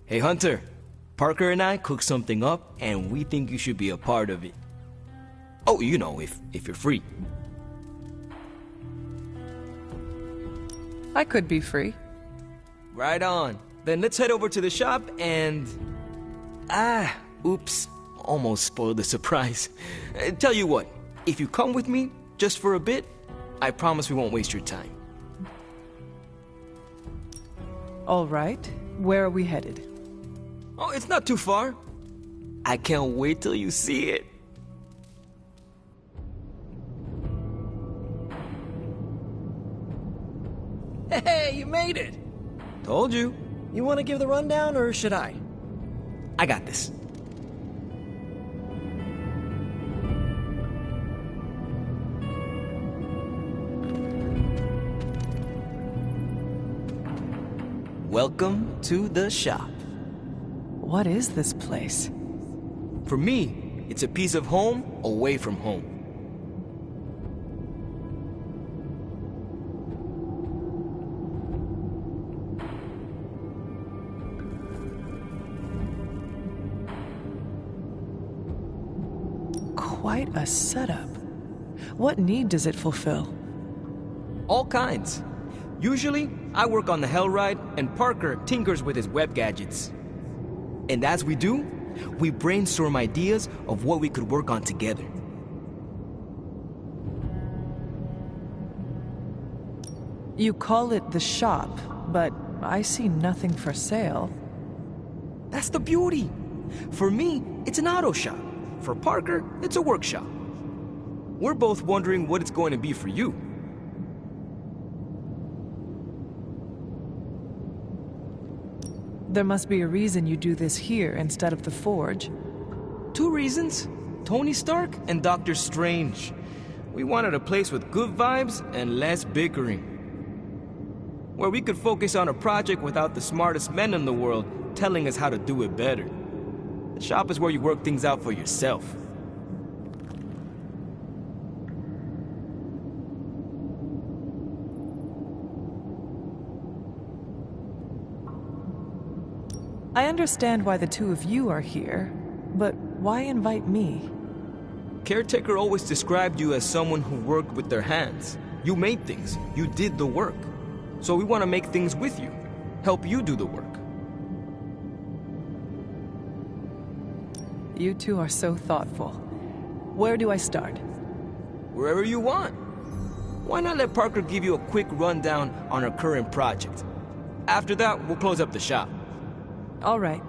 Hey Hunter, Parker and I cooked something up and we think you should be a part of it. Oh, you know, if you're free. I could be free. Right on. Then let's head over to the shop and... oops. Almost spoiled the surprise. Tell you what, if you come with me, just for a bit, I promise we won't waste your time. All right. Where are we headed? Oh, it's not too far. I can't wait till you see it. Hey, you made it! Told you. You want to give the rundown, or should I? I got this. Welcome to the shop. What is this place? For me, it's a piece of home away from home. Quite a setup. What need does it fulfill? All kinds. Usually, I work on the Hell Ride, and Parker tinkers with his web gadgets. And as we do, we brainstorm ideas of what we could work on together. You call it the shop, but I see nothing for sale. That's the beauty. For me, it's an auto shop. For Parker, it's a workshop. We're both wondering what it's going to be for you. There must be a reason you do this here instead of the forge. 2 reasons: Tony Stark and Doctor Strange. We wanted a place with good vibes and less bickering, where we could focus on a project without the smartest men in the world telling us how to do it better. The shop is where you work things out for yourself. I understand why the two of you are here, but why invite me? Caretaker always described you as someone who worked with their hands. You made things. You did the work. So we want to make things with you. Help you do the work. You two are so thoughtful. Where do I start? Wherever you want. Why not let Parker give you a quick rundown on her current project? After that, we'll close up the shop. All right.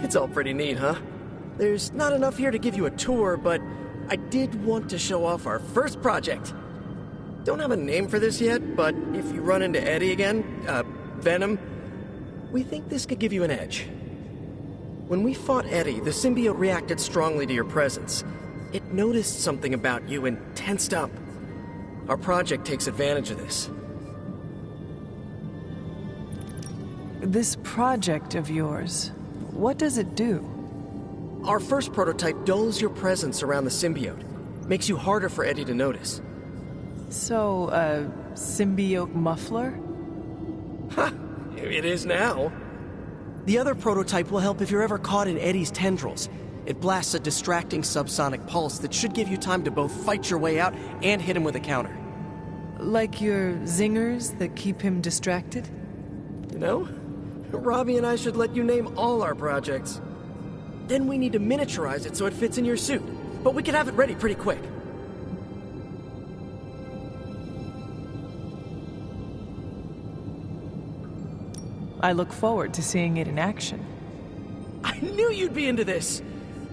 It's all pretty neat, huh? There's not enough here to give you a tour, but I did want to show off our first project. Don't have a name for this yet, but if you run into Eddie again, Venom, we think this could give you an edge. When we fought Eddie, the symbiote reacted strongly to your presence. It noticed something about you and tensed up. Our project takes advantage of this. This project of yours, what does it do? Our first prototype dulls your presence around the symbiote. Makes you harder for Eddie to notice. So, a symbiote muffler? Ha! It is now. The other prototype will help if you're ever caught in Eddie's tendrils. It blasts a distracting subsonic pulse that should give you time to both fight your way out and hit him with a counter. Like your zingers that keep him distracted? You know, Robbie and I should let you name all our projects. Then we need to miniaturize it so it fits in your suit. But we can have it ready pretty quick. I look forward to seeing it in action. I knew you'd be into this!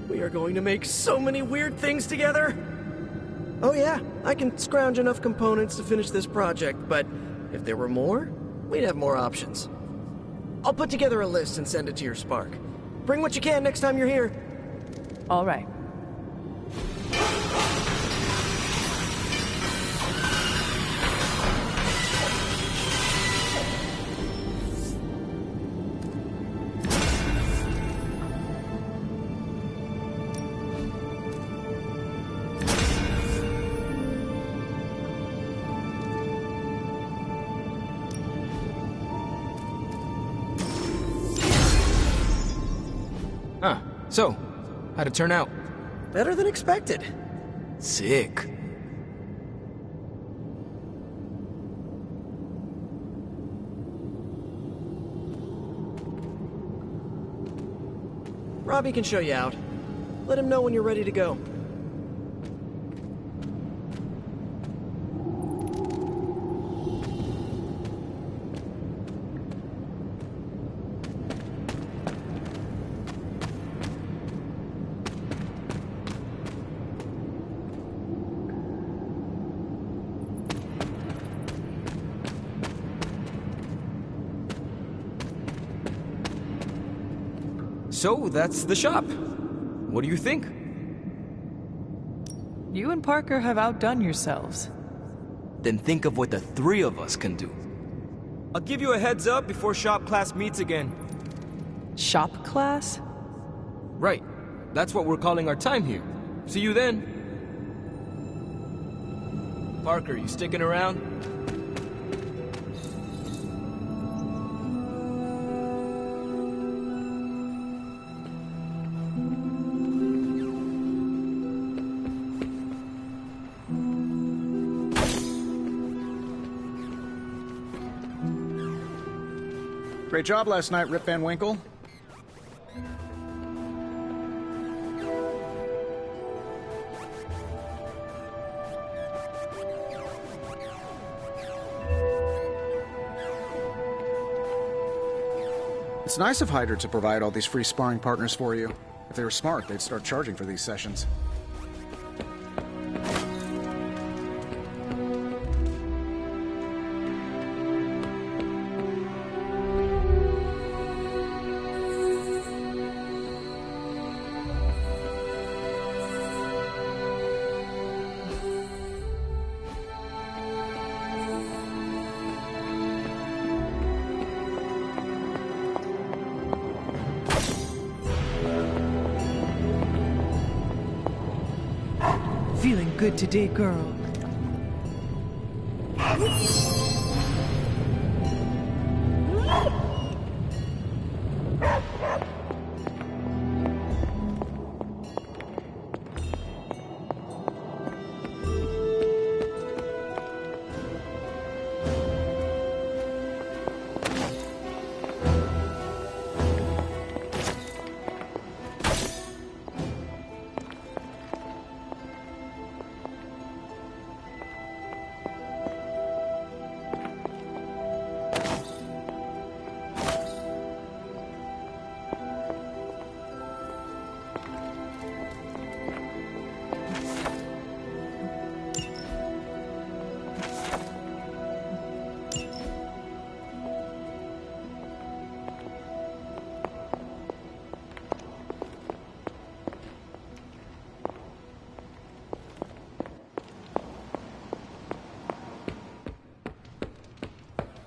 We are going to make so many weird things together! Oh yeah, I can scrounge enough components to finish this project, but if there were more, we'd have more options. I'll put together a list and send it to your Spark. Bring what you can next time you're here. All right. So, how'd it turn out? Better than expected. Sick. Robbie can show you out. Let him know when you're ready to go. So, that's the shop. What do you think? You and Parker have outdone yourselves. Then think of what the three of us can do. I'll give you a heads up before shop class meets again. Shop class? Right. That's what we're calling our time here. See you then. Parker, you sticking around? Great job last night, Rip Van Winkle. It's nice of Hyder to provide all these free sparring partners for you. If they were smart, they'd start charging for these sessions. Feeling good today, girl.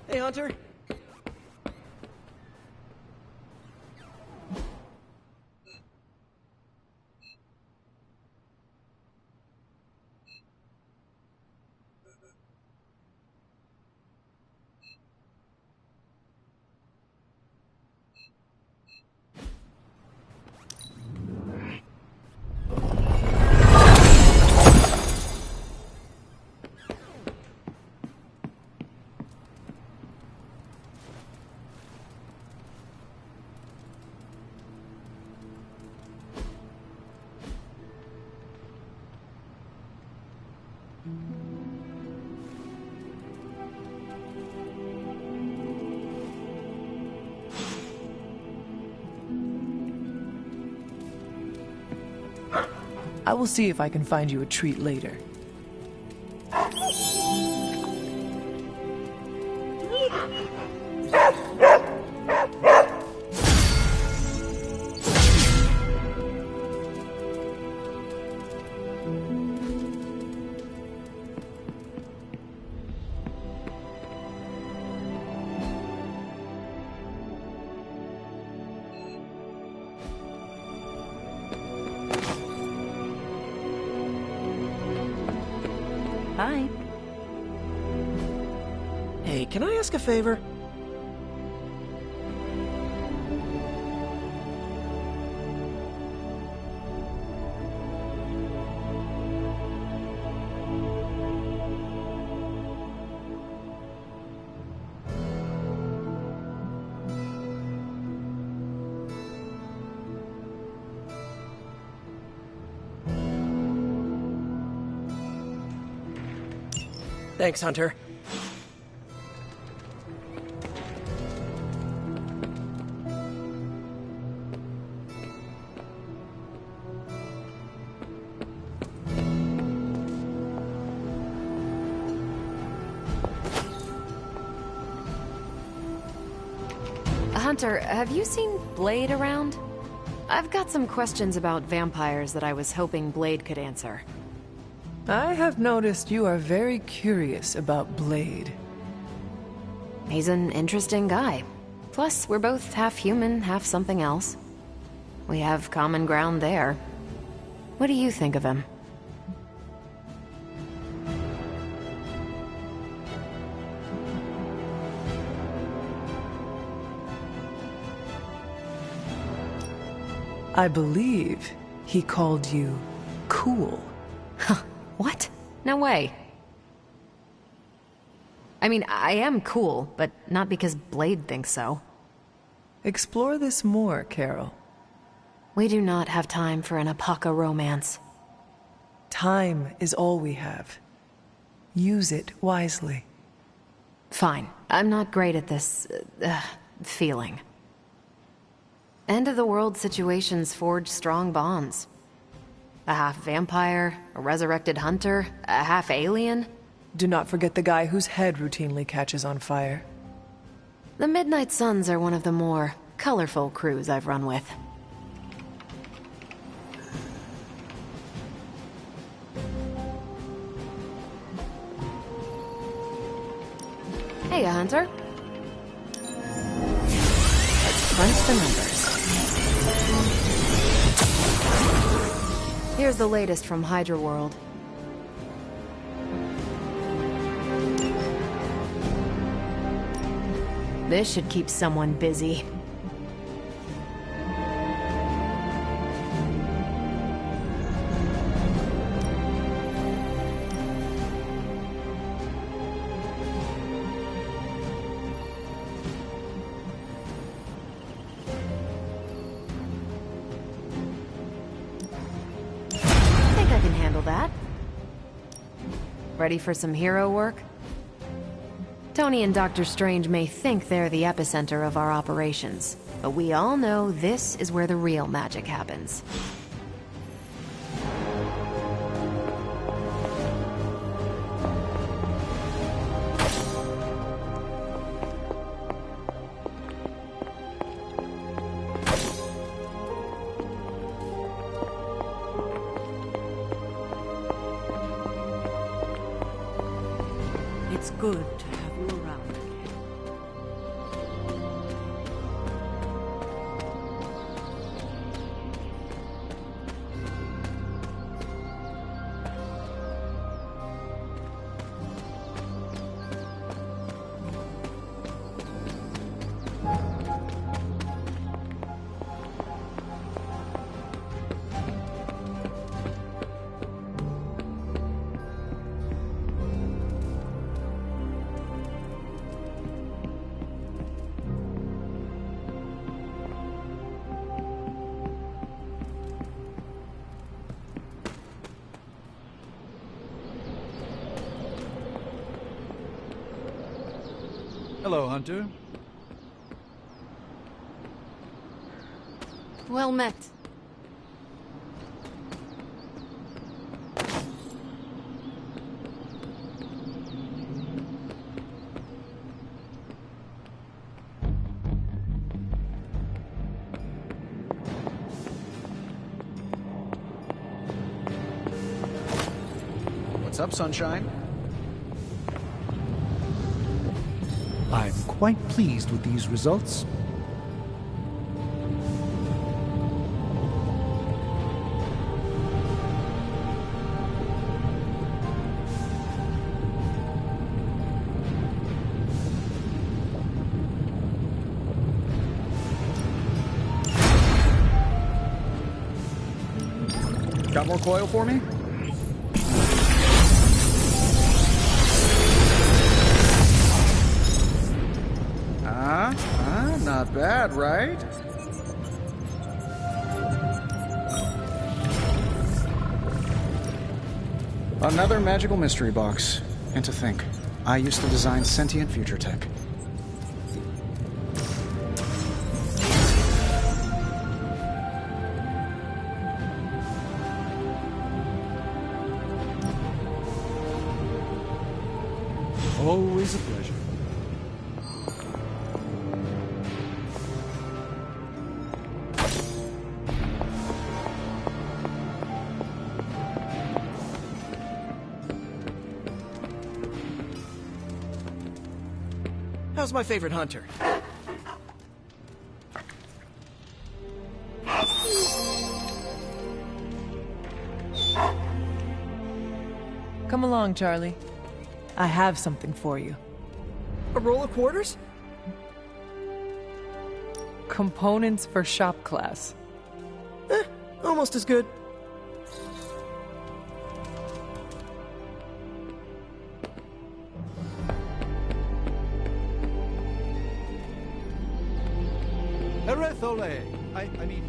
Hey, Hunter. I will see if I can find you a treat later. Hi. Hey, can I ask a favor? Thanks, Hunter. Hunter, have you seen Blade around? I've got some questions about vampires that I was hoping Blade could answer. I have noticed you are very curious about Blade. He's an interesting guy. Plus, we're both half human, half something else. We have common ground there. What do you think of him? I believe he called you cool. What? No way. I mean, I am cool, but not because Blade thinks so. Explore this more, Carol. We do not have time for an Apaka romance. Time is all we have. Use it wisely. Fine. I'm not great at this, feeling. End-of-the-world situations forge strong bonds. A half-vampire, a resurrected hunter, a half-alien. Do not forget the guy whose head routinely catches on fire. The Midnight Suns are one of the more colorful crews I've run with. Hey, Hunter. Let's crunch the numbers. Here's the latest from Hydra World. This should keep someone busy. Ready for some hero work? Tony and Dr. Strange may think they're the epicenter of our operations, but we all know this is where the real magic happens. It's good to have you around again. Hello, Hunter. Well met. What's up, Sunshine? I'm quite pleased with these results. Got more coil for me? Not bad, right? Another magical mystery box. And to think, I used to design sentient future tech. Always a pleasure. How's my favorite hunter? Come along, Charlie. I have something for you. A roll of quarters? Components for shop class. Almost as good. Erethole! I mean...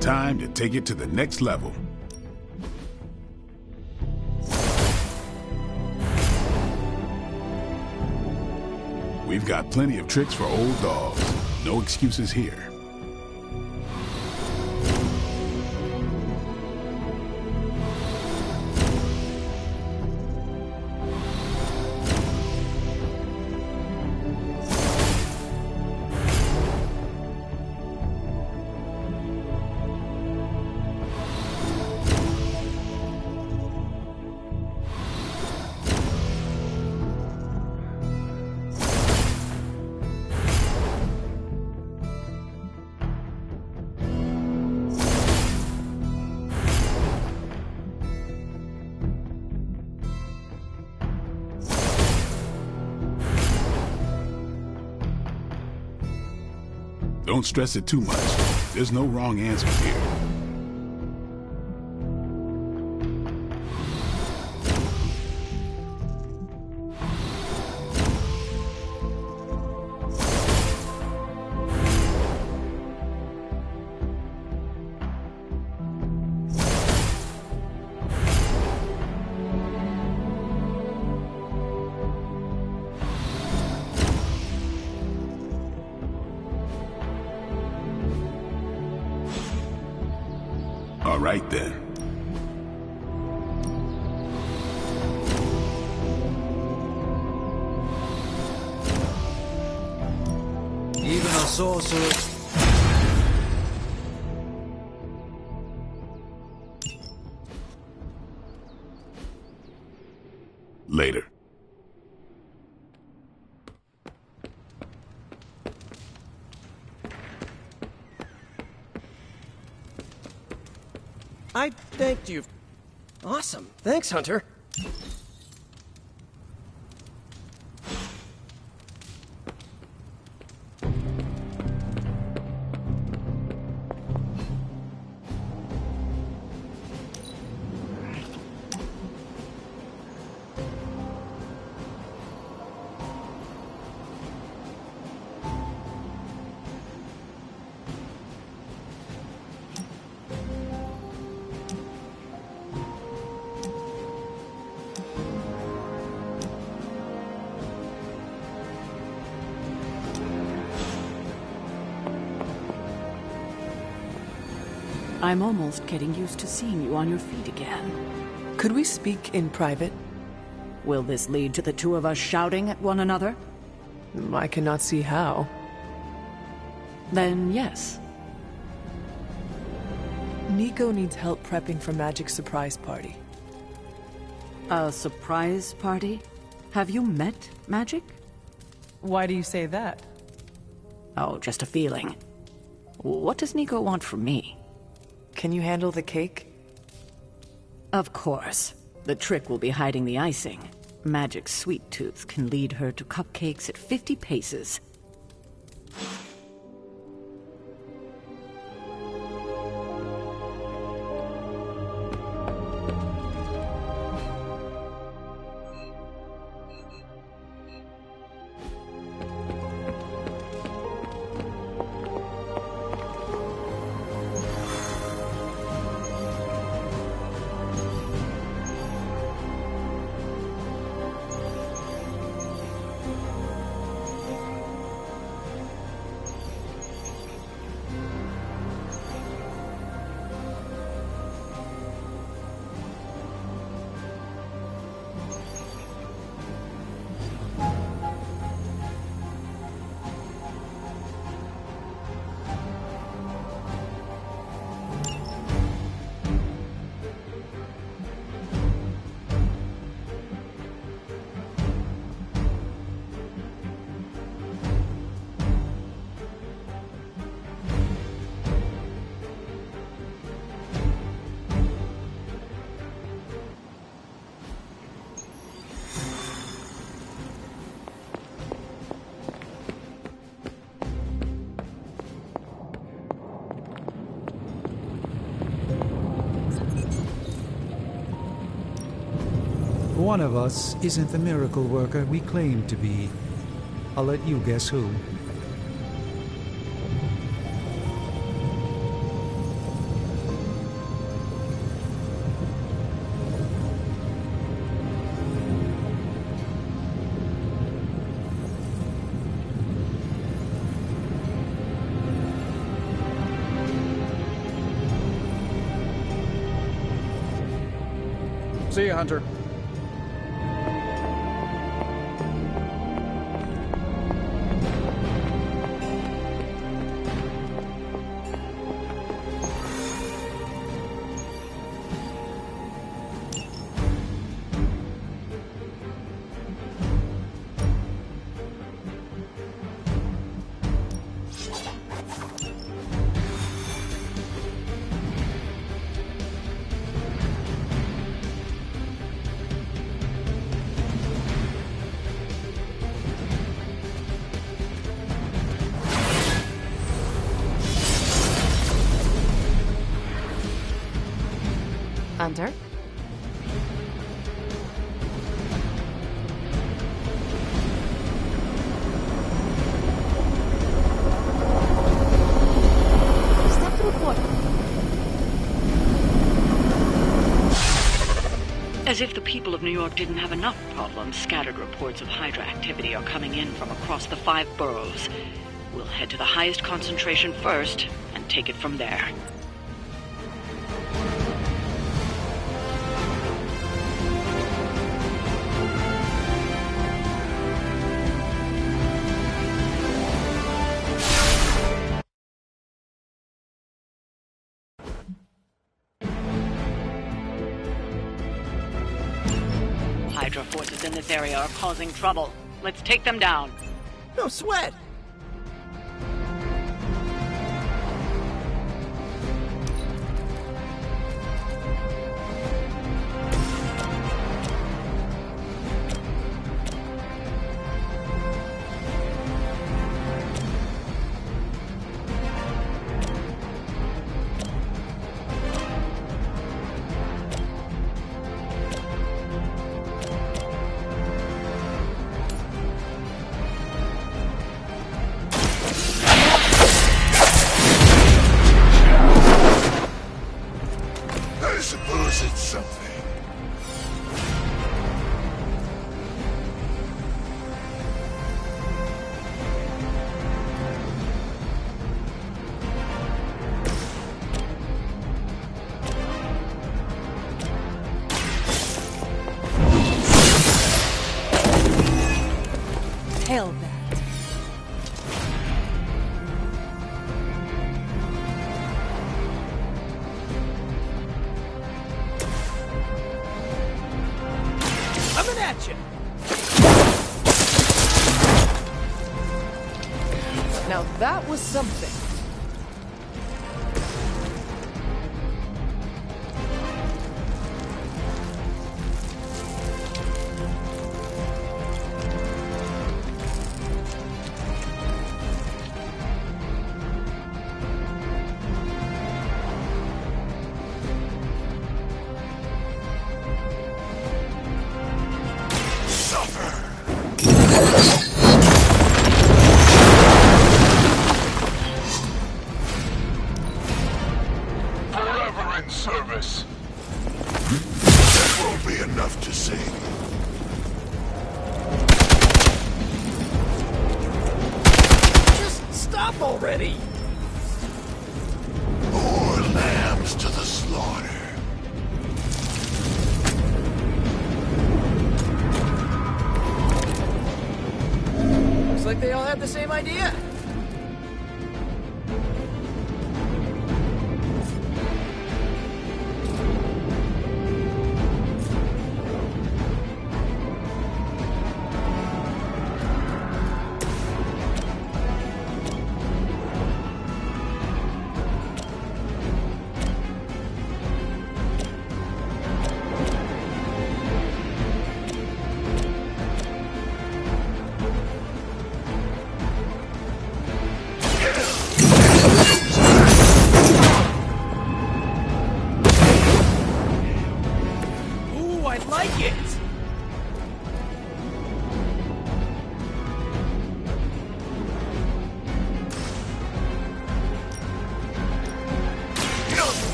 Time to take it to the next level. We've got plenty of tricks for old dogs. No excuses here. Don't stress it too much. There's no wrong answers here. All right then. Even a sorcerer. Later. I thanked you. Awesome. Thanks, Hunter. I'm almost getting used to seeing you on your feet again. Could we speak in private? Will this lead to the two of us shouting at one another? I cannot see how. Then yes. Nico needs help prepping for Magic's surprise party. A surprise party? Have you met Magic? Why do you say that? Oh, just a feeling. What does Nico want from me? Can you handle the cake? Of course. The trick will be hiding the icing. Magic's sweet tooth can lead her to cupcakes at 50 paces. One of us isn't the miracle worker we claim to be. I'll let you guess who. See you, Hunter. Hunter? Step to report. As if the people of New York didn't have enough problems, scattered reports of Hydra activity are coming in from across the 5 boroughs. We'll head to the highest concentration first and take it from there. Hydra forces in this area are causing trouble. Let's take them down. No sweat! Now that was something. Forever in service. That won't be enough to save you. Just stop already! More lambs to the slaughter. Looks like they all had the same idea.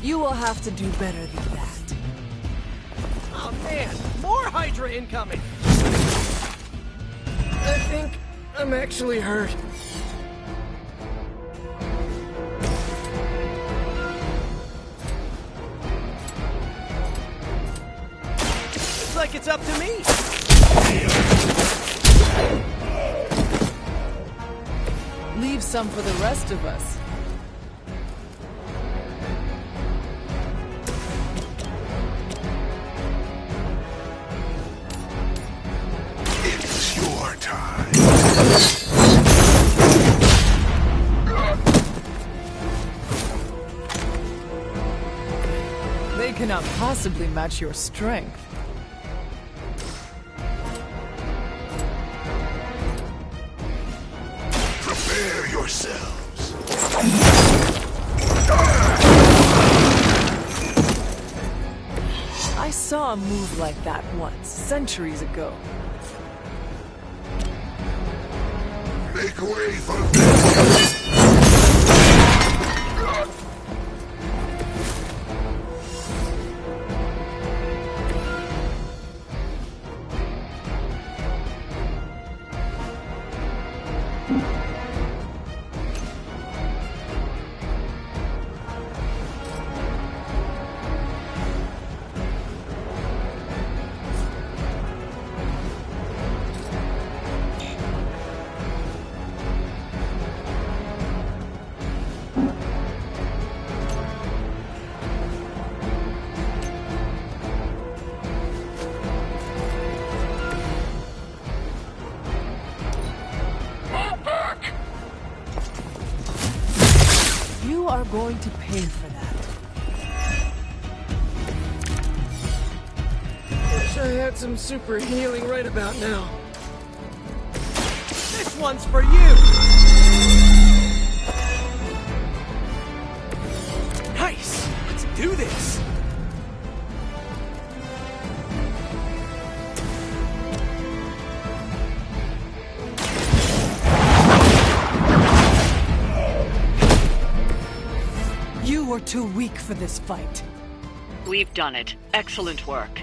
You will have to do better than that. Oh man, more Hydra incoming! I think I'm actually hurt. Looks like it's up to me! Leave some for the rest of us. It's your time. They cannot possibly match your strength. Prepare yourselves. I saw a move like that once, centuries ago. Make way for this. You are going to pay for that. Wish I had some super healing right about now. This one's for you! Nice! Let's do this! You are too weak for this fight. We've done it. Excellent work.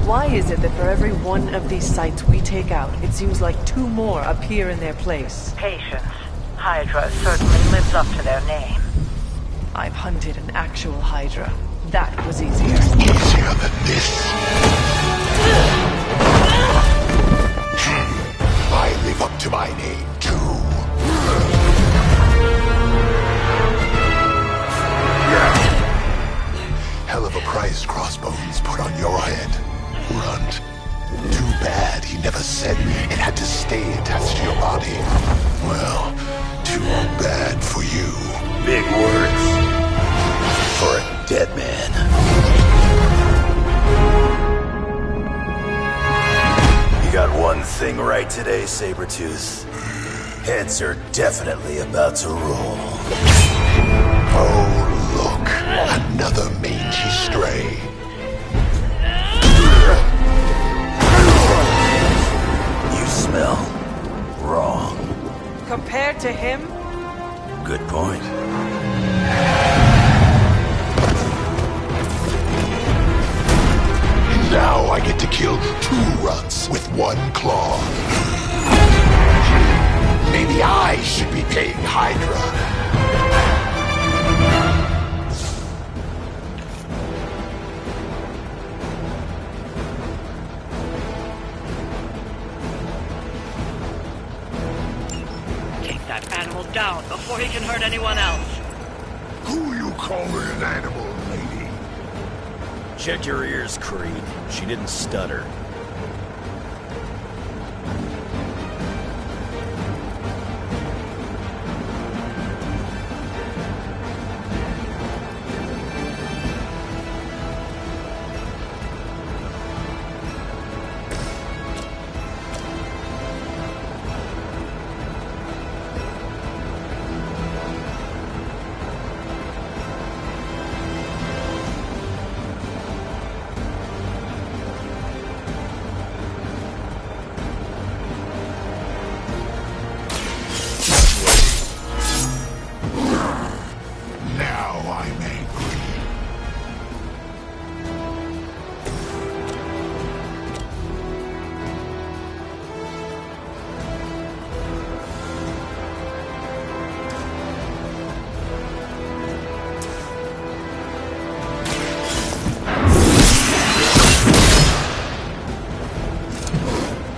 Why is it that for every one of these sites we take out, it seems like two more appear in their place? Patience. Hydra certainly lives up to their name. I've hunted an actual Hydra. That was easier. Easier than this. I live up to my name, too. Hell of a price Crossbones put on your head, Runt. Too bad he never said it had to stay attached to your body. Well, too bad for you. Big words for a dead man. You got one thing right today, Sabretooth. Heads are definitely about to roll. Oh, look. Another mangy stray. You smell wrong. Compared to him? Good point. Now I get to kill 2 runts with 1 claw. Maybe I should be paying Hydra. Take that animal down before he can hurt anyone else. Who you calling an animal, lady? Check your ears, Creed. She didn't stutter.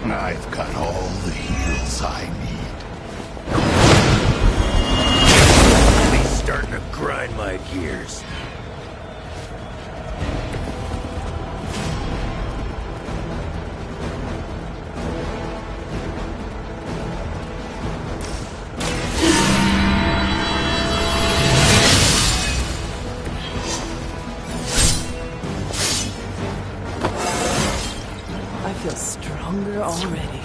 I've got all the heals I need. He's starting to grind my gears. I feel stronger already.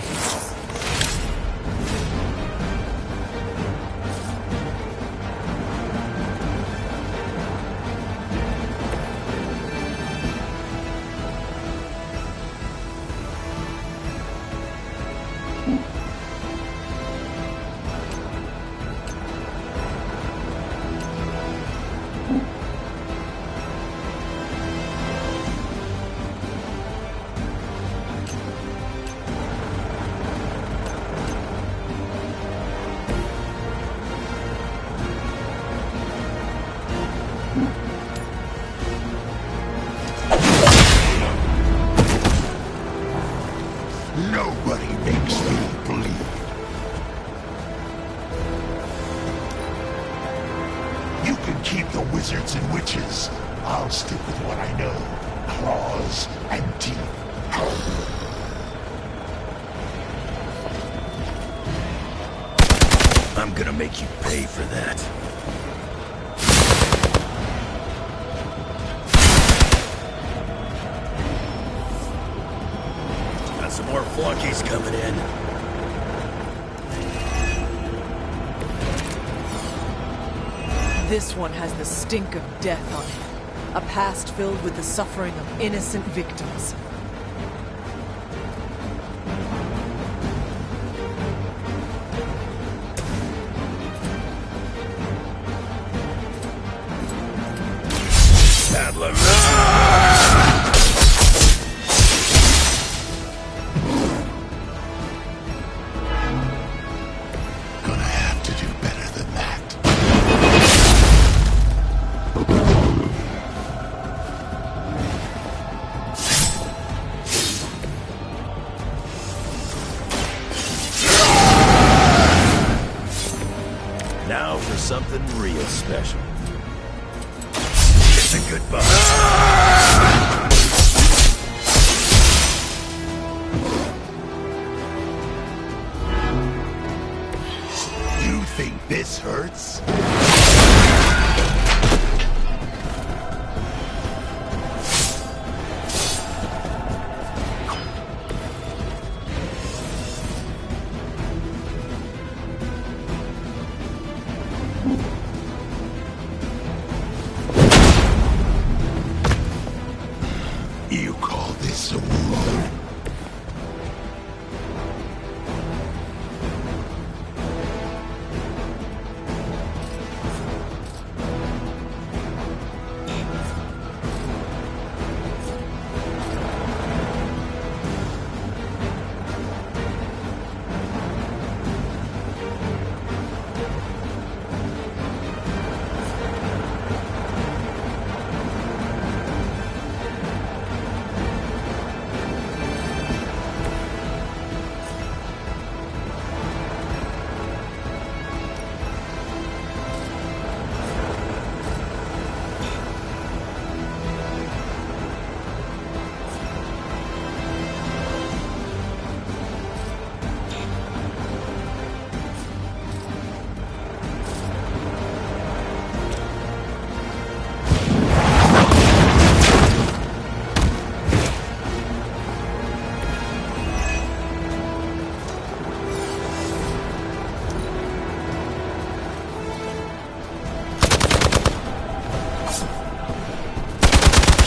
Nobody makes me bleed. You can keep the wizards and witches. I'll stick with what I know. Claws and teeth. I'm gonna make you pay for that. Got some more flunkies coming in. This one has the stink of death on it. A past filled with the suffering of innocent victims. Gonna have to do better than that. Now for something real special. It's a good bump. You think this hurts? You call this a wound?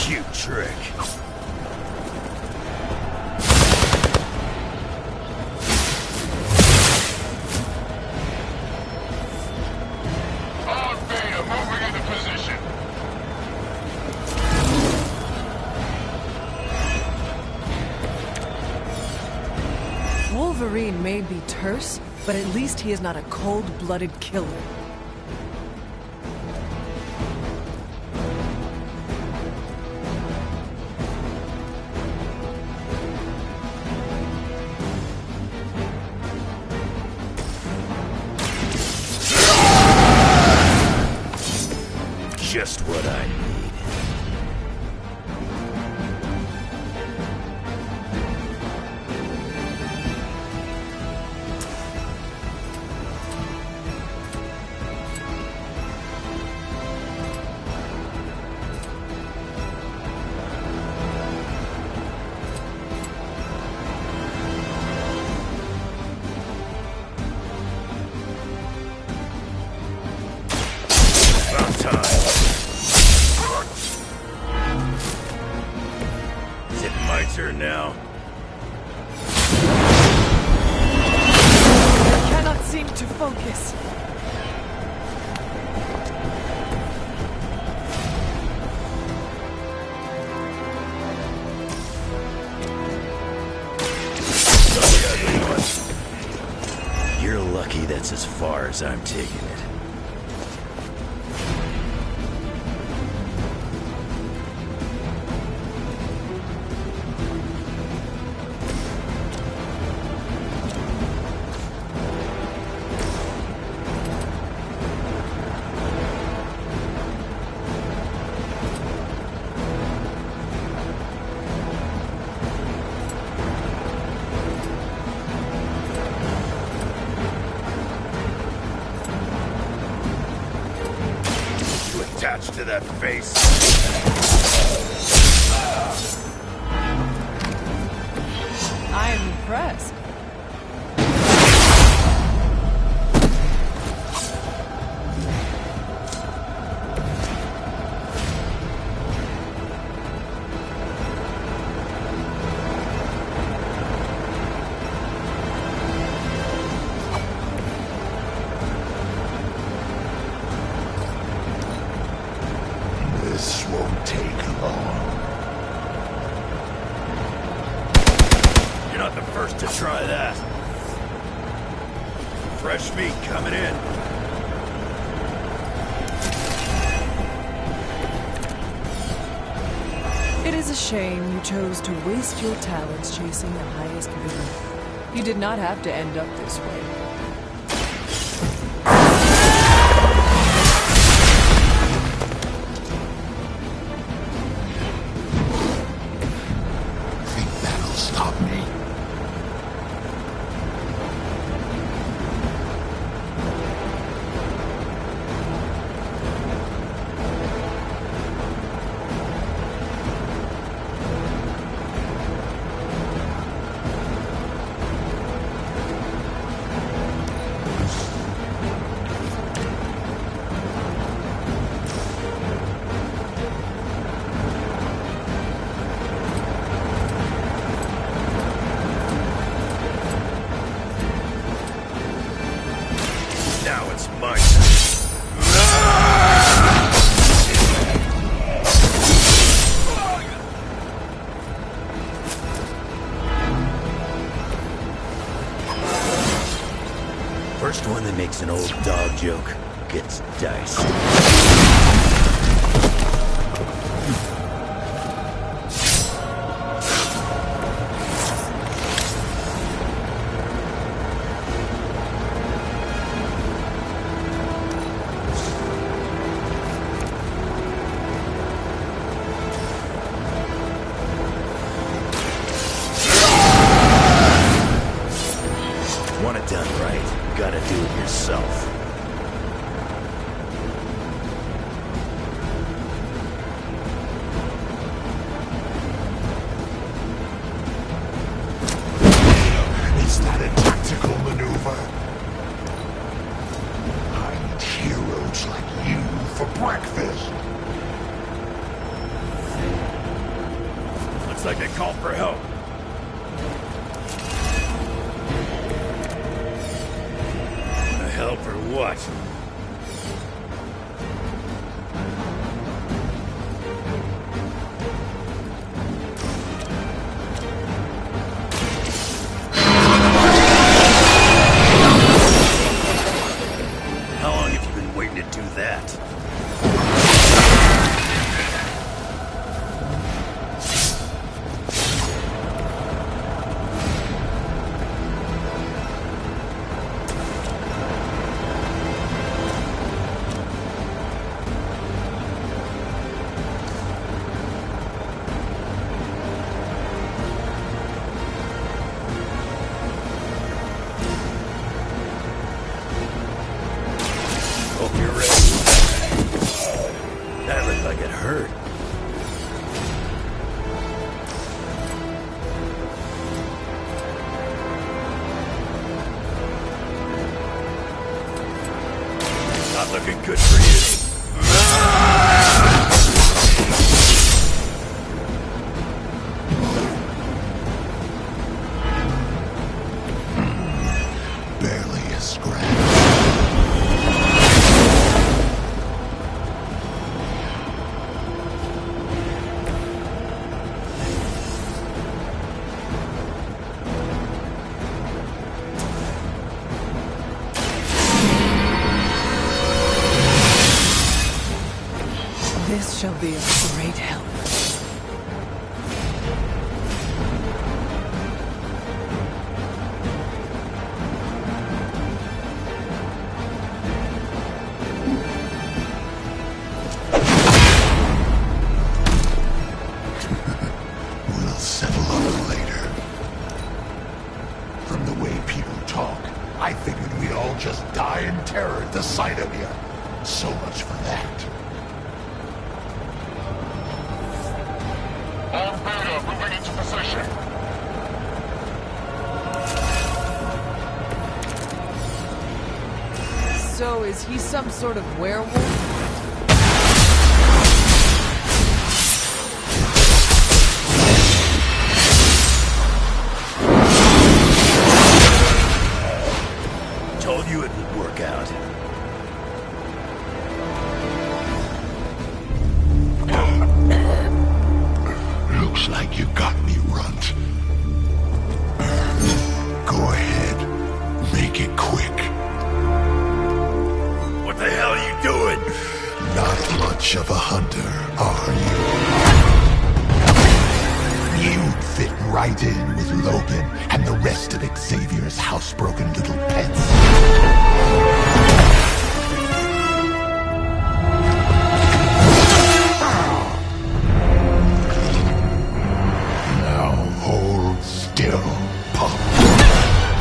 Cute trick. All Beta moving into position. Wolverine may be terse, but at least he is not a cold-blooded killer. Just what I need. About time. Is it my turn now? I cannot seem to focus. You're lucky that's as far as I'm taking it. Attached to that face. I am impressed. This won't take long. You're not the first to try that. Fresh meat coming in. It is a shame you chose to waste your talents chasing the highest bidder. You did not have to end up this way. Think that'll stop me? Now it's my turn. First one that makes an old dog joke gets diced. Want it done right, you gotta do it yourself. Is that a tactical maneuver? I eat heroes like you for breakfast. Looks like they called for help. Help or what? How long have you been waiting to do that? Hope you're ready. That looked like it hurt. Not looking good for you. Barely a scratch. This shall be of great help. We'll settle up later. From the way people talk, I figured we'd all just die in terror at the sight of you. So much for that. All Beta moving into position. So is he some sort of werewolf? Told you it would work out. much of a hunter are you? You'd fit right in with Logan and the rest of Xavier's housebroken little pets. Now hold still, pup.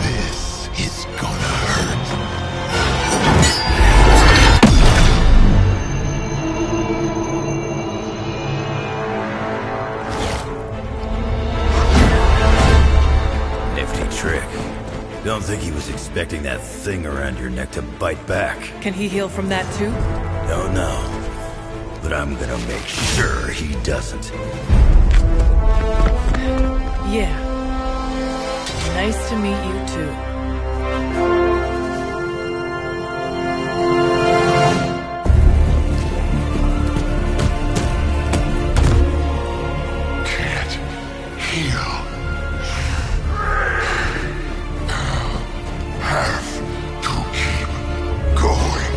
This is gonna hurt. Nifty trick. Don't think he was expecting that thing around your neck to bite back. Can he heal from that too? Don't know. But I'm gonna make sure he doesn't. Yeah. Nice to meet you too. Can't heal. Have to keep going.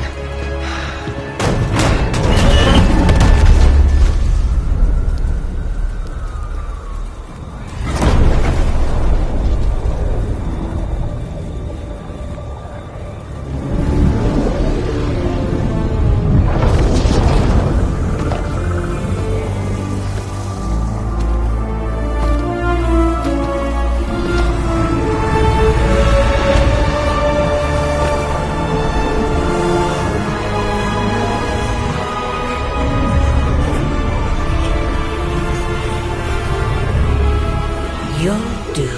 You'll do.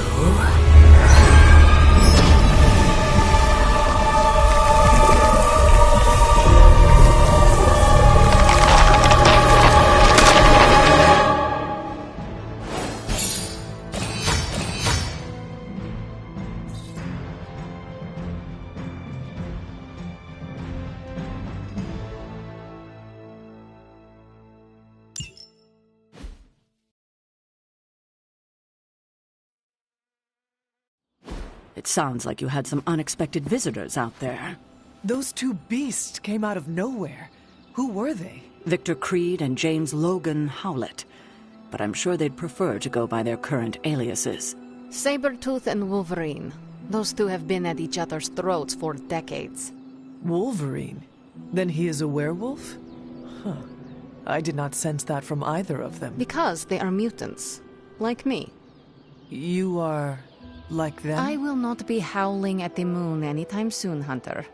It sounds like you had some unexpected visitors out there. Those two beasts came out of nowhere. Who were they? Victor Creed and James Logan Howlett. But I'm sure they'd prefer to go by their current aliases. Sabretooth and Wolverine. Those two have been at each other's throats for decades. Wolverine? Then he is a werewolf? Huh. I did not sense that from either of them. Because they are mutants. Like me. You are... like them? I will not be howling at the moon anytime soon, Hunter.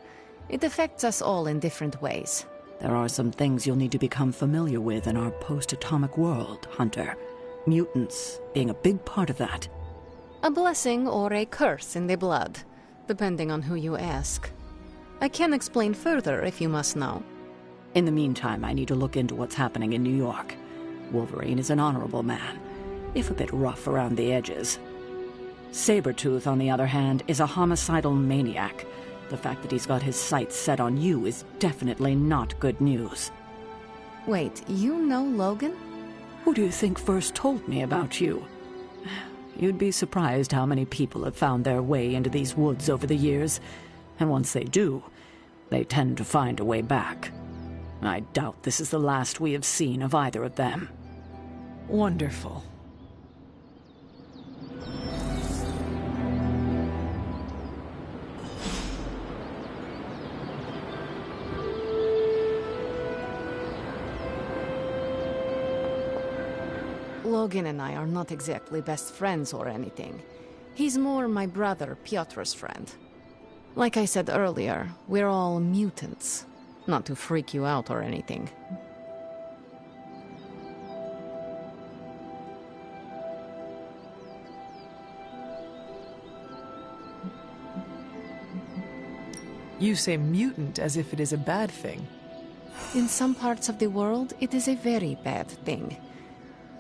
It affects us all in different ways. There are some things you'll need to become familiar with in our post-atomic world, Hunter. Mutants being a big part of that. A blessing or a curse in the blood, depending on who you ask. I can explain further if you must know. In the meantime, I need to look into what's happening in New York. Wolverine is an honorable man, if a bit rough around the edges. Sabretooth, on the other hand, is a homicidal maniac. The fact that he's got his sights set on you is definitely not good news. Wait, you know Logan? Who do you think first told me about you? You'd be surprised how many people have found their way into these woods over the years. And once they do, they tend to find a way back. I doubt this is the last we have seen of either of them. Wonderful. Logan and I are not exactly best friends or anything. He's more my brother Piotr's friend. Like I said earlier, we're all mutants. Not to freak you out or anything. You say mutant as if it is a bad thing. In some parts of the world, it is a very bad thing.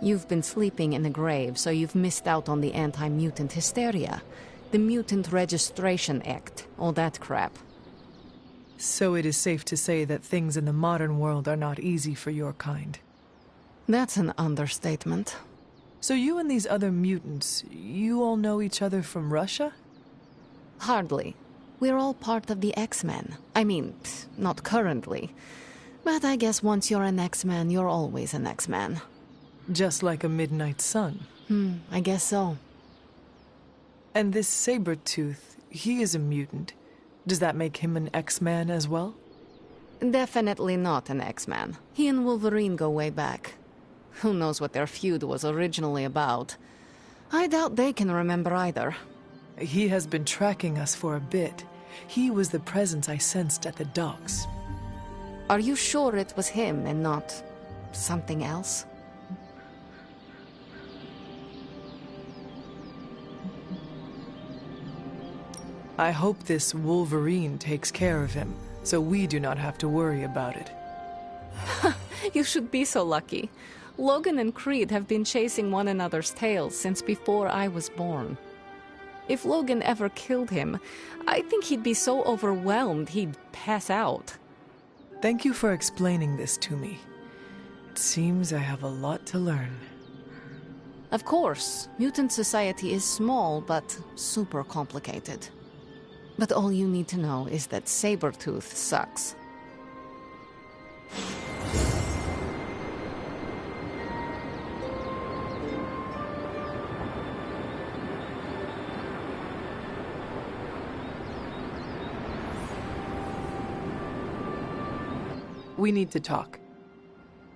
You've been sleeping in a grave, so you've missed out on the anti-mutant hysteria. The Mutant Registration Act, all that crap. So it is safe to say that things in the modern world are not easy for your kind. That's an understatement. So you and these other mutants, you all know each other from Russia? Hardly. We're all part of the X-Men. I mean, not currently. But I guess once you're an X-Man, you're always an X-Man. Just like a midnight sun. I guess so. And this Sabretooth, he is a mutant. Does that make him an X-Man as well? Definitely not an X-Man. He and Wolverine go way back. Who knows what their feud was originally about? I doubt they can remember either. He has been tracking us for a bit. He was the presence I sensed at the docks. Are you sure it was him and not something else? I hope this Wolverine takes care of him, so we do not have to worry about it. You should be so lucky. Logan and Creed have been chasing one another's tails since before I was born. If Logan ever killed him, I think he'd be so overwhelmed he'd pass out. Thank you for explaining this to me. It seems I have a lot to learn. Of course, mutant society is small, but super complicated. But all you need to know is that Sabretooth sucks. We need to talk.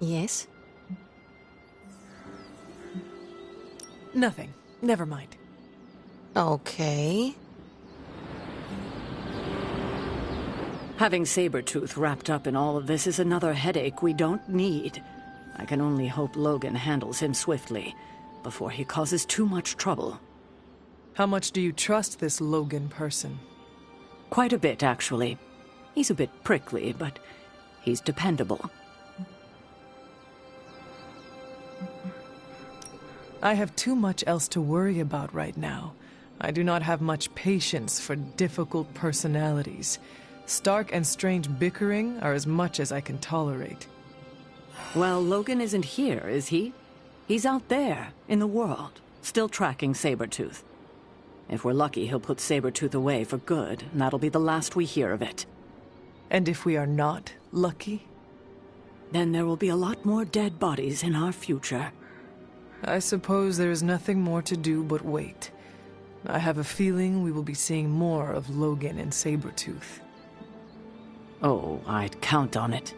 Yes? Nothing. Never mind. Okay. Having Sabretooth wrapped up in all of this is another headache we don't need. I can only hope Logan handles him swiftly, before he causes too much trouble. How much do you trust this Logan person? Quite a bit, actually. He's a bit prickly, but he's dependable. I have too much else to worry about right now. I do not have much patience for difficult personalities. Stark and Strange bickering are as much as I can tolerate. Well, Logan isn't here, is he? He's out there, in the world, still tracking Sabretooth. If we're lucky, he'll put Sabretooth away for good, and that'll be the last we hear of it. And if we are not lucky? Then there will be a lot more dead bodies in our future. I suppose there is nothing more to do but wait. I have a feeling we will be seeing more of Logan and Sabretooth. Oh, I'd count on it.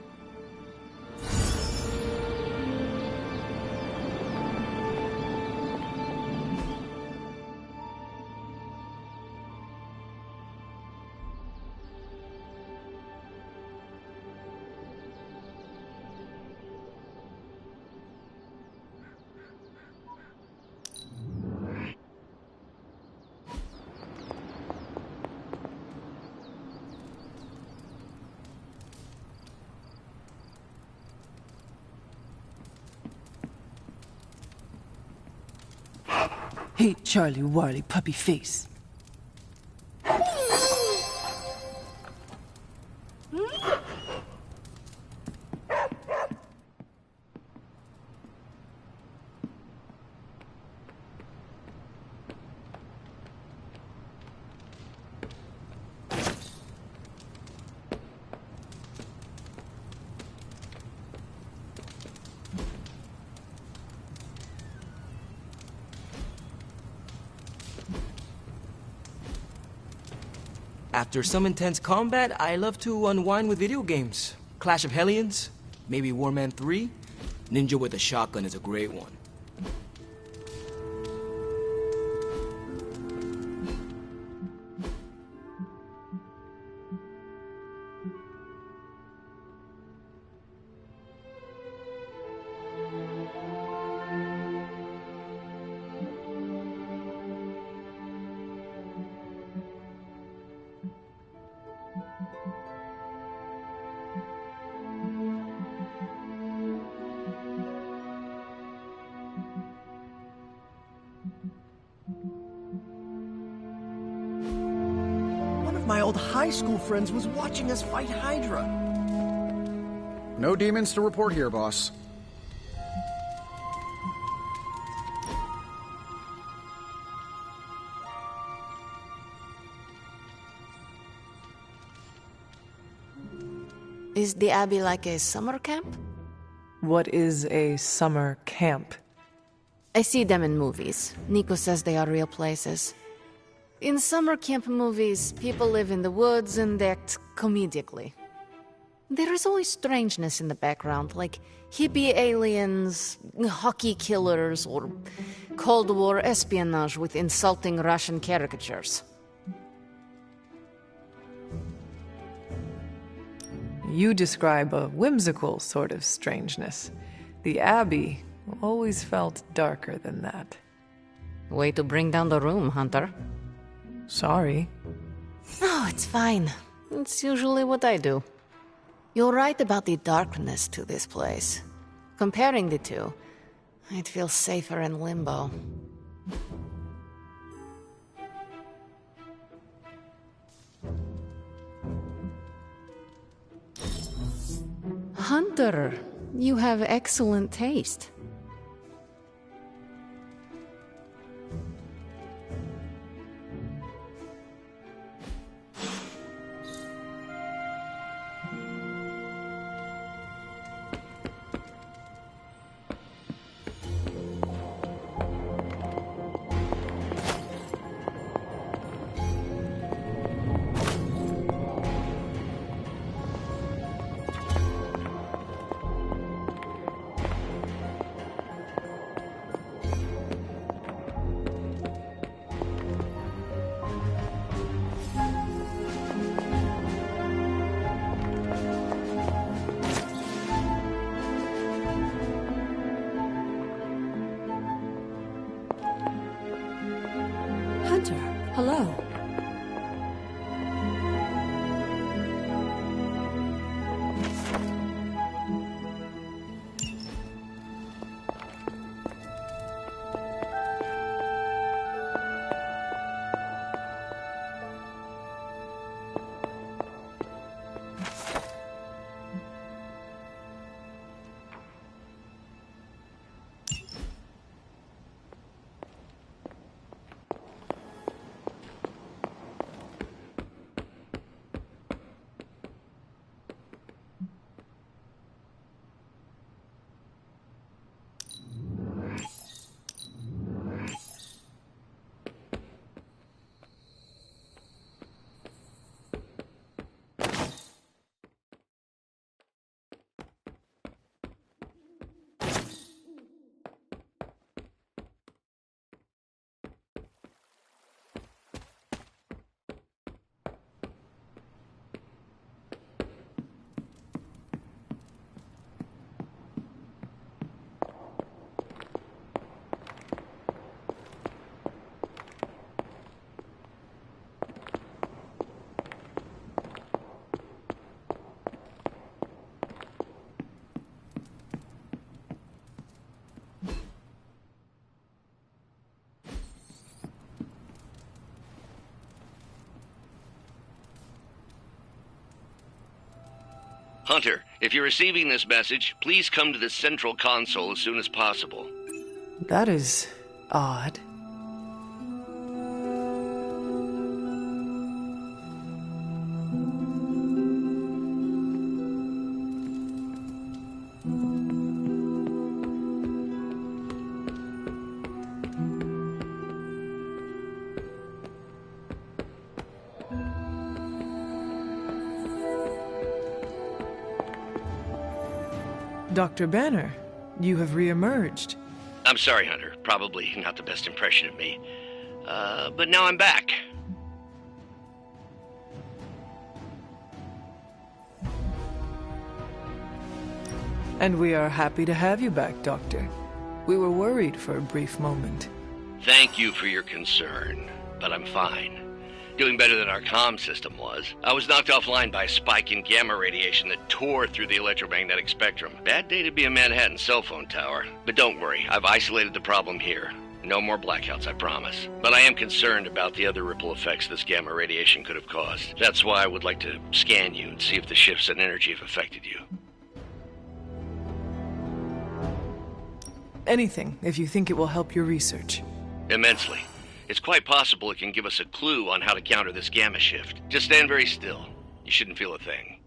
Hey, Charlie Warley puppy face. After some intense combat, I love to unwind with video games. Clash of Hellions, maybe Warman 3. Ninja with a shotgun is a great one. My old high school friends was watching us fight Hydra. No demons to report here, boss. Is the Abbey like a summer camp? What is a summer camp? I see them in movies. Nico says they are real places. In summer camp movies, people live in the woods and act comedically. There is always strangeness in the background, like hippie aliens, hockey killers, or Cold War espionage with insulting Russian caricatures. You describe a whimsical sort of strangeness. The Abbey always felt darker than that. Way to bring down the room, Hunter. Sorry. Oh, it's fine. It's usually what I do. You're right about the darkness to this place. Comparing the two, I'd feel safer in limbo. Hunter, you have excellent taste. Hunter, hello. Hunter, if you're receiving this message, please come to the central console as soon as possible. That is odd. Dr. Banner, you have reemerged. I'm sorry, Hunter. Probably not the best impression of me. But now I'm back. And we are happy to have you back, Doctor. We were worried for a brief moment. Thank you for your concern, but I'm fine. Doing better than our comm system was. I was knocked offline by a spike in gamma radiation that tore through the electromagnetic spectrum. Bad day to be a Manhattan cell phone tower. But don't worry, I've isolated the problem here. No more blackouts, I promise. But I am concerned about the other ripple effects this gamma radiation could have caused. That's why I would like to scan you and see if the shifts in energy have affected you. Anything, if you think it will help your research. Immensely. It's quite possible it can give us a clue on how to counter this gamma shift. Just stand very still. You shouldn't feel a thing.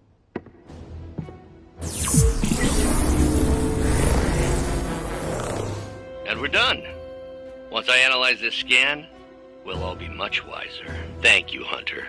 we're done. Once I analyze this scan, we'll all be much wiser. Thank you, Hunter.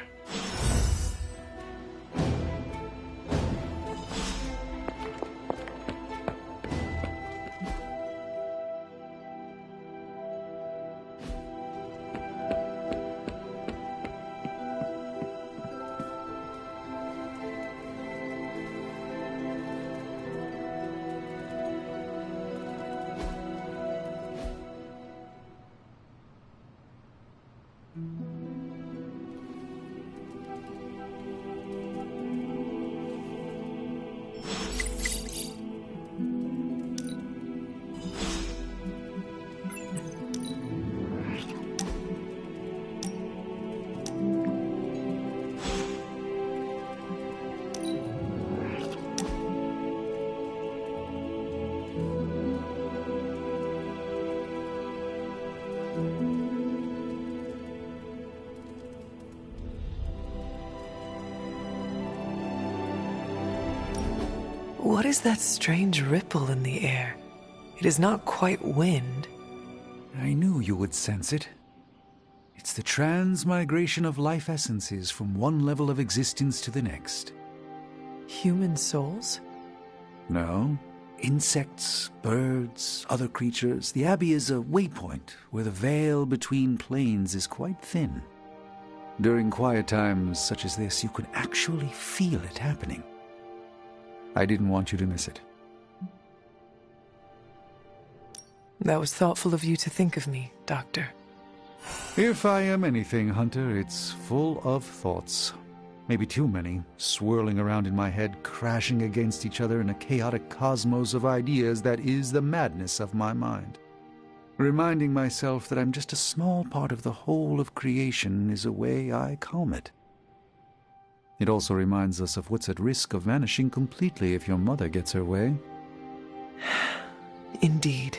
What is that strange ripple in the air? It is not quite wind. I knew you would sense it. It's the transmigration of life essences from one level of existence to the next. Human souls? No. Insects, birds, other creatures. The Abbey is a waypoint where the veil between planes is quite thin. During quiet times such as this, you can actually feel it happening. I didn't want you to miss it. That was thoughtful of you to think of me, Doctor. If I am anything, Hunter, it's full of thoughts. Maybe too many, swirling around in my head, crashing against each other in a chaotic cosmos of ideas that is the madness of my mind. Reminding myself that I'm just a small part of the whole of creation is a way I calm it. It also reminds us of what's at risk of vanishing completely if your mother gets her way. Indeed.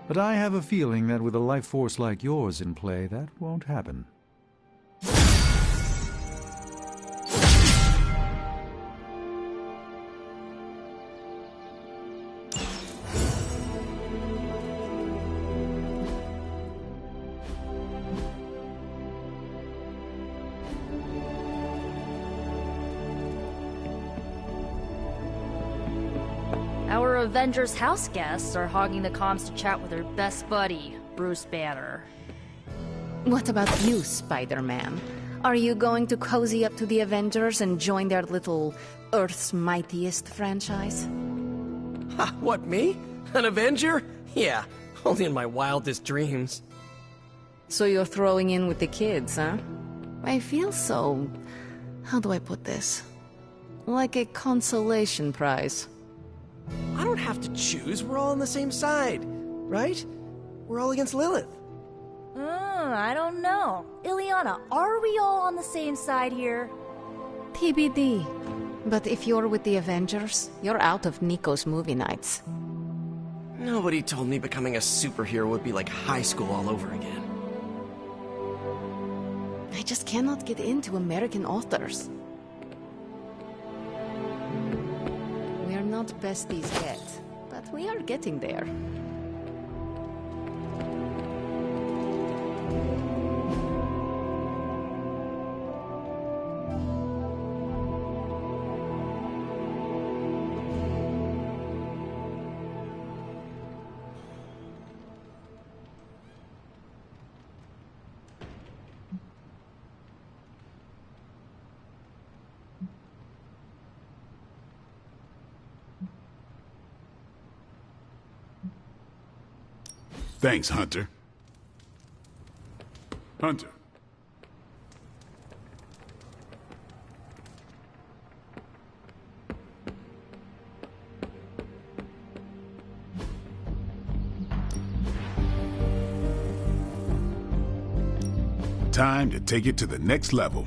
But I have a feeling that with a life force like yours in play, that won't happen. Our Avengers house guests are hogging the comms to chat with their best buddy, Bruce Banner. What about you, Spider-Man? Are you going to cozy up to the Avengers and join their little Earth's Mightiest franchise? Ha, what, me? An Avenger? Yeah, only in my wildest dreams. So you're throwing in with the kids, huh? I feel so... how do I put this? Like a consolation prize. I don't have to choose. We're all on the same side, right? We're all against Lilith. I don't know. Ileana, are we all on the same side here? TBD. But if you're with the Avengers, you're out of Nico's movie nights. Nobody told me becoming a superhero would be like high school all over again. I just cannot get into American authors. We're not besties yet, but we are getting there. Thanks, Hunter. Hunter. Time to take it to the next level.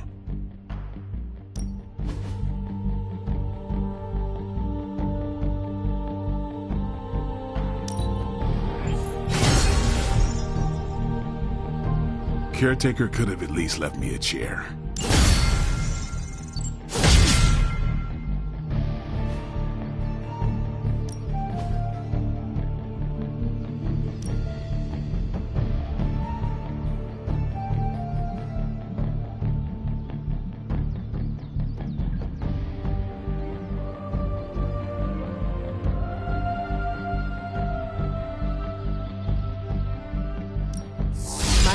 Caretaker could have at least left me a chair.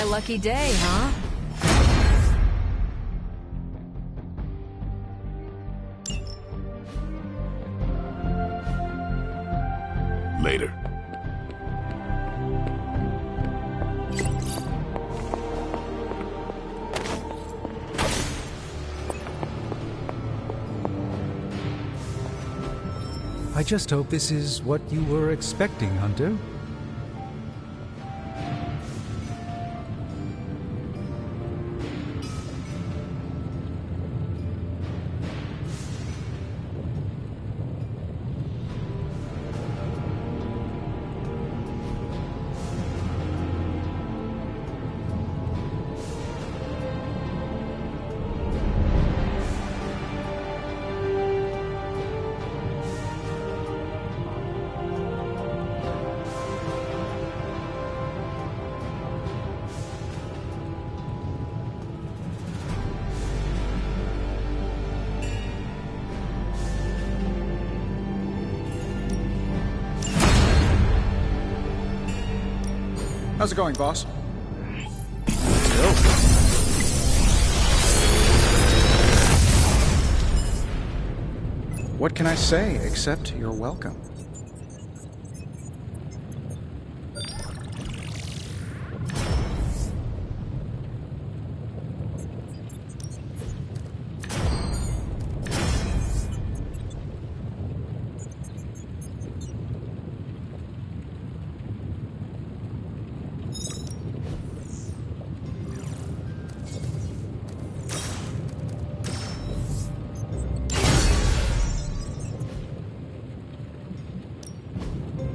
lucky day, huh? Later. I just hope this is what you were expecting, Hunter. How's it going, boss? What can I say except you're welcome?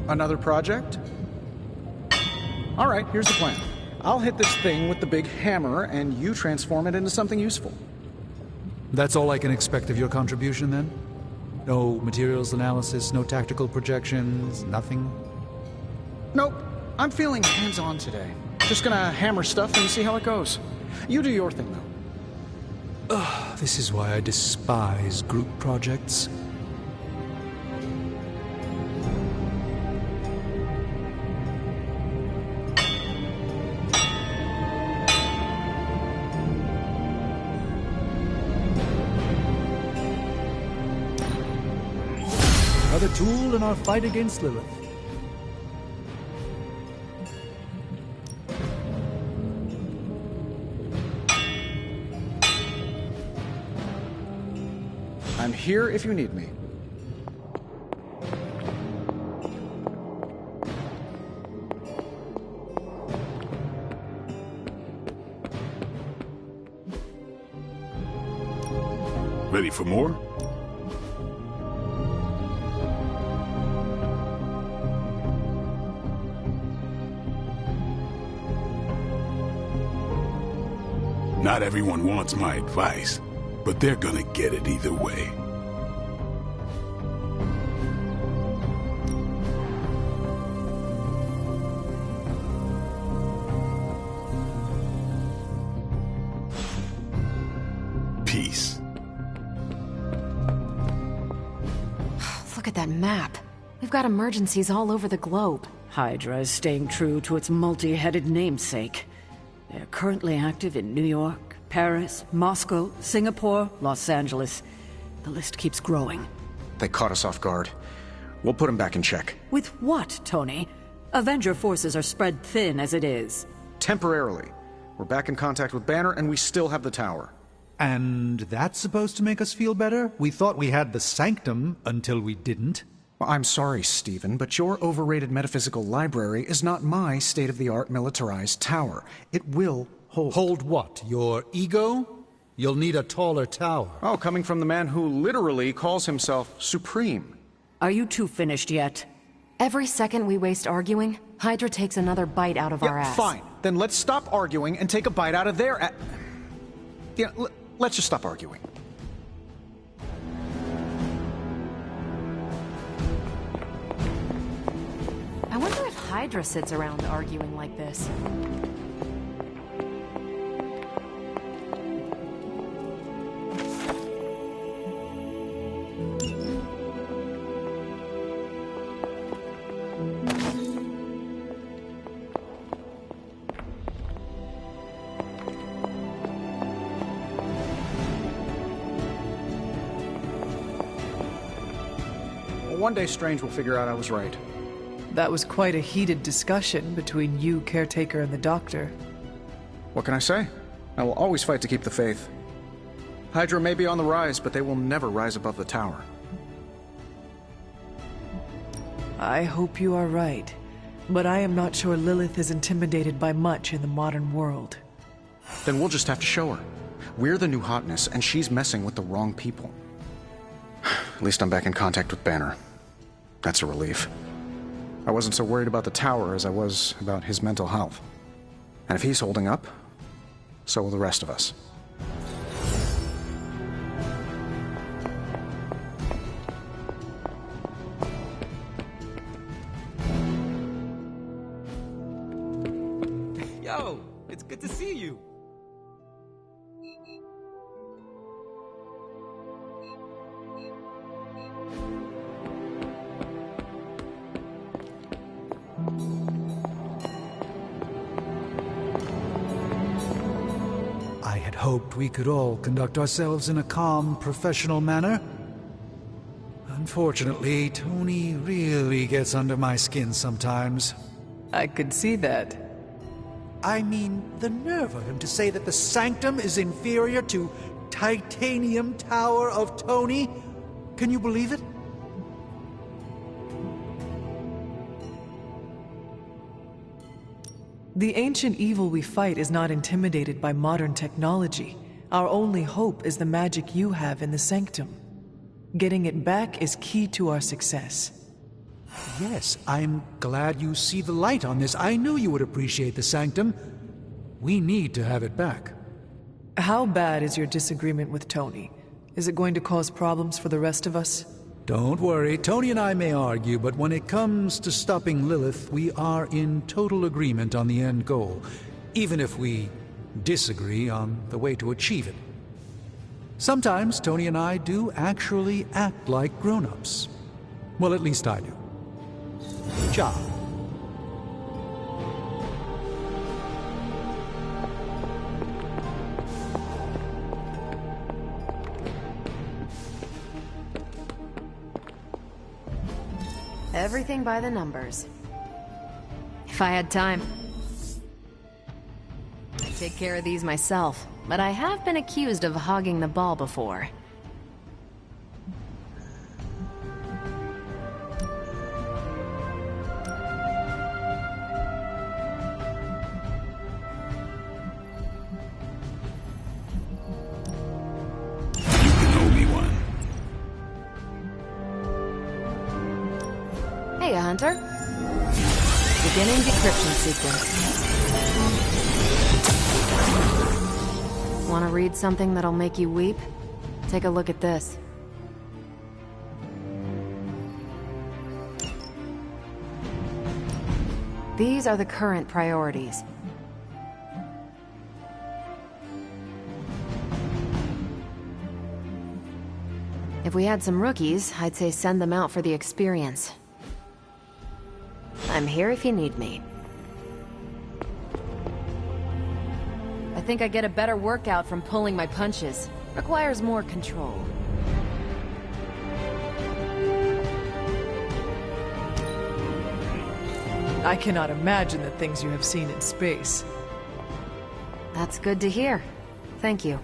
Another project? All right, here's the plan. I'll hit this thing with the big hammer, and you transform it into something useful. That's all I can expect of your contribution, then? No materials analysis, no tactical projections, nothing? Nope. I'm feeling hands-on today. Just gonna hammer stuff and see how it goes. You do your thing, though. Ugh, this is why I despise group projects. Another tool in our fight against Lilith. I'm here if you need me. Ready for more? Not everyone wants my advice, but they're gonna get it either way. Peace. Look at that map. We've got emergencies all over the globe. Hydra is staying true to its multi-headed namesake. They're currently active in New York, Paris, Moscow, Singapore, Los Angeles. The list keeps growing. They caught us off guard. We'll put them back in check. With what, Tony? Avenger forces are spread thin as it is. Temporarily. We're back in contact with Banner, and we still have the tower. And that's supposed to make us feel better? We thought we had the sanctum until we didn't. Well, I'm sorry, Stephen, but your overrated metaphysical library is not my state-of-the-art militarized tower. It will hold. Hold what? Your ego? You'll need a taller tower. Oh, coming from the man who literally calls himself Supreme. Are you two finished yet? Every second we waste arguing, Hydra takes another bite out of our ass. Fine. Then let's stop arguing and take a bite out of their ass. Yeah, let's just stop arguing. I wonder if Hydra sits around arguing like this. one day Strange will figure out I was right. That was quite a heated discussion between you, Caretaker, and the Doctor. What can I say? I will always fight to keep the faith. Hydra may be on the rise, but they will never rise above the tower. I hope you are right, but I am not sure Lilith is intimidated by much in the modern world. Then we'll just have to show her. We're the new hotness, and she's messing with the wrong people. At least I'm back in contact with Banner. That's a relief. I wasn't so worried about the tower as I was about his mental health. And if he's holding up, so will the rest of us. Yo, it's good to see you. I had hoped we could all conduct ourselves in a calm, professional manner. Unfortunately, Tony really gets under my skin sometimes. I could see that. I mean, the nerve of him to say that the Sanctum is inferior to Titanium Tower of Tony. Can you believe it? The ancient evil we fight is not intimidated by modern technology. Our only hope is the magic you have in the Sanctum. Getting it back is key to our success. Yes, I'm glad you see the light on this. I knew you would appreciate the Sanctum. We need to have it back. How bad is your disagreement with Tony? Is it going to cause problems for the rest of us? Don't worry, Tony and I may argue, but when it comes to stopping Lilith, we are in total agreement on the end goal, even if we disagree on the way to achieve it. Sometimes Tony and I do actually act like grown-ups. Well, at least I do. Ciao. Everything by the numbers. If I had time. I take care of these myself, but I have been accused of hogging the ball before. Hey, Hunter. Beginning decryption sequence. Want to read something that'll make you weep? Take a look at this. These are the current priorities. If we had some rookies, I'd say send them out for the experience. I'm here if you need me. I think I get a better workout from pulling my punches. Requires more control. I cannot imagine the things you have seen in space. That's good to hear. Thank you.